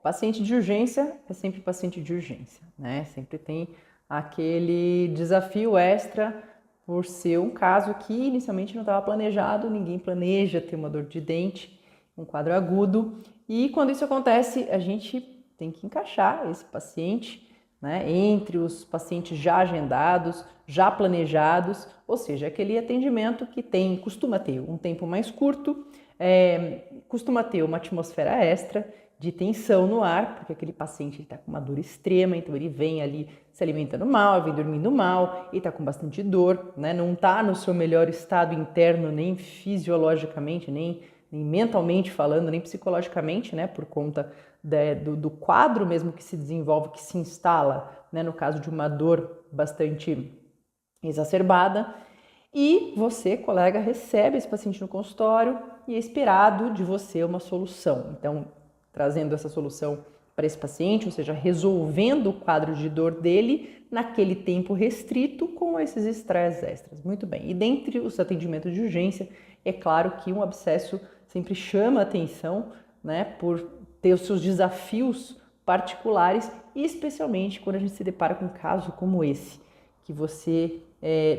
Paciente de urgência é sempre paciente de urgência, né? Sempre tem aquele desafio extra por ser um caso que inicialmente não estava planejado, ninguém planeja ter uma dor de dente, um quadro agudo, e quando isso acontece, a gente tem que encaixar esse paciente, né, entre os pacientes já agendados, já planejados, ou seja, aquele atendimento que costuma ter um tempo mais curto, costuma ter uma atmosfera extra, de tensão no ar, porque aquele paciente está com uma dor extrema, então ele vem ali se alimentando mal, vem dormindo mal, e está com bastante dor, né? Não está no seu melhor estado interno, nem fisiologicamente, nem mentalmente falando, nem psicologicamente, né? Por conta do quadro mesmo que se desenvolve, que se instala, né? No caso de uma dor bastante exacerbada. E você, colega, recebe esse paciente no consultório e é esperado de você uma solução. Então, trazendo essa solução para esse paciente, ou seja, resolvendo o quadro de dor dele naquele tempo restrito com esses estresses extras. Muito bem. E dentre os atendimentos de urgência, é claro que um abscesso sempre chama a atenção, né, por ter os seus desafios particulares, e especialmente quando a gente se depara com um caso como esse, que você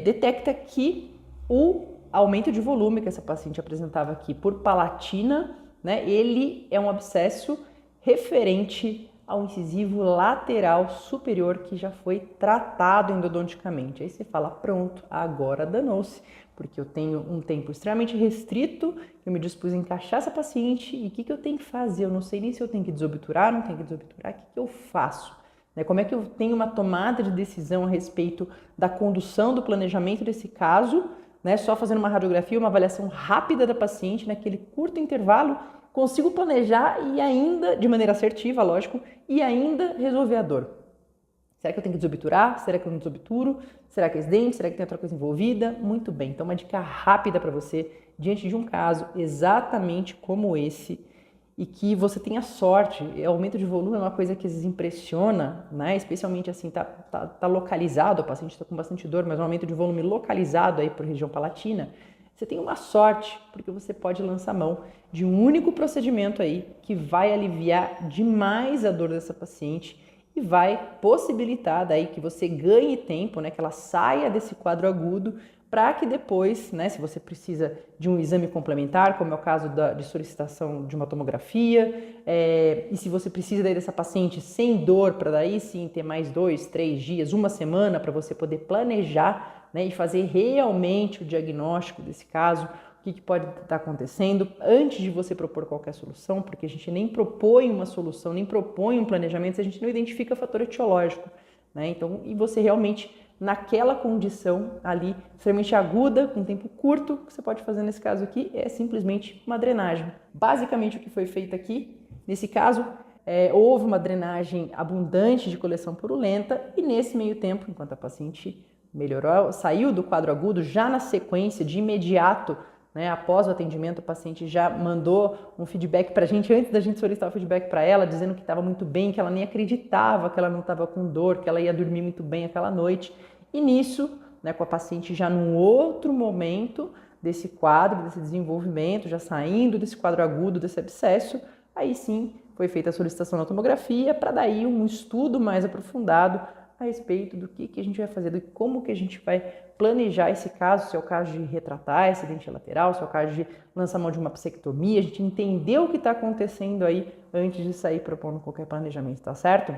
detecta que o aumento de volume que essa paciente apresentava aqui por palatina, né, ele é um abscesso referente ao incisivo lateral superior que já foi tratado endodonticamente. Aí você fala, pronto, agora danou-se, porque eu tenho um tempo extremamente restrito, eu me dispus a encaixar essa paciente e o que eu tenho que fazer? Eu não sei nem se eu tenho que desobturar, não tenho que desobturar, o que eu faço? Como é que eu tenho uma tomada de decisão a respeito da condução do planejamento desse caso, né? Só fazendo uma radiografia, uma avaliação rápida da paciente, naquele curto intervalo, consigo planejar e ainda, de maneira assertiva, lógico, e ainda resolver a dor. Será que eu tenho que desobturar? Será que eu não desobturo? Será que é esse dente? Será que tem outra coisa envolvida? Muito bem, então uma dica rápida para você, diante de um caso exatamente como esse, e que você tenha sorte. O aumento de volume é uma coisa que às vezes impressiona, né? Especialmente assim, tá localizado, o paciente está com bastante dor, mas um aumento de volume localizado aí por região palatina. Você tem uma sorte, porque você pode lançar mão de um único procedimento aí que vai aliviar demais a dor dessa paciente e vai possibilitar daí que você ganhe tempo, né, que ela saia desse quadro agudo, para que depois, né, se você precisa de um exame complementar, como é o caso de solicitação de uma tomografia, e se você precisa daí dessa paciente sem dor, para daí sim ter mais 2, 3 dias, uma semana, para você poder planejar, né, e fazer realmente o diagnóstico desse caso, o que pode estar acontecendo, antes de você propor qualquer solução, porque a gente nem propõe uma solução, nem propõe um planejamento se a gente não identifica fator etiológico, né? Então, e você realmente, naquela condição ali, extremamente aguda, com tempo curto, o que você pode fazer nesse caso aqui é simplesmente uma drenagem. Basicamente, o que foi feito aqui, nesse caso, houve uma drenagem abundante de coleção purulenta e nesse meio tempo, enquanto a paciente melhorou, saiu do quadro agudo, já na sequência, de imediato, né, após o atendimento, o paciente já mandou um feedback para a gente, antes da gente solicitar o feedback para ela, dizendo que estava muito bem, que ela nem acreditava que ela não estava com dor, que ela ia dormir muito bem aquela noite. E nisso, né, com a paciente já num outro momento desse quadro, desse desenvolvimento, já saindo desse quadro agudo, desse abscesso, aí sim foi feita a solicitação da tomografia para daí um estudo mais aprofundado a respeito do que a gente vai fazer, de como que a gente vai planejar esse caso, se é o caso de retratar esse dente lateral, se é o caso de lançar mão de uma psectomia, a gente entender o que está acontecendo aí antes de sair propondo qualquer planejamento, tá certo?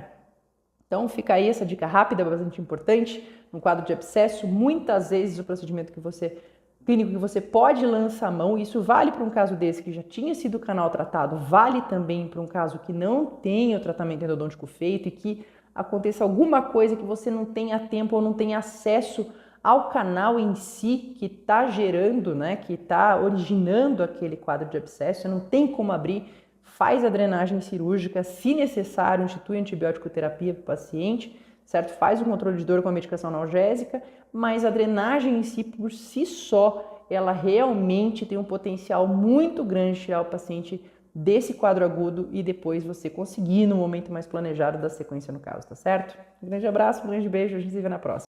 Então fica aí essa dica rápida, bastante importante, no quadro de abscesso, muitas vezes o procedimento clínico que você pode lançar mão, isso vale para um caso desse que já tinha sido o canal tratado, vale também para um caso que não tenha o tratamento endodôntico feito e que aconteça alguma coisa que você não tenha tempo ou não tenha acesso ao canal em si que está gerando, né, que está originando aquele quadro de abscesso, você não tem como abrir, faz a drenagem cirúrgica, se necessário, institui antibiótico terapia para o paciente, certo? Faz o controle de dor com a medicação analgésica, mas a drenagem em si, por si só, ela realmente tem um potencial muito grande de tirar o paciente desse quadro agudo e depois você conseguir no momento mais planejado da sequência no caso, tá certo? Um grande abraço, um grande beijo, a gente se vê na próxima.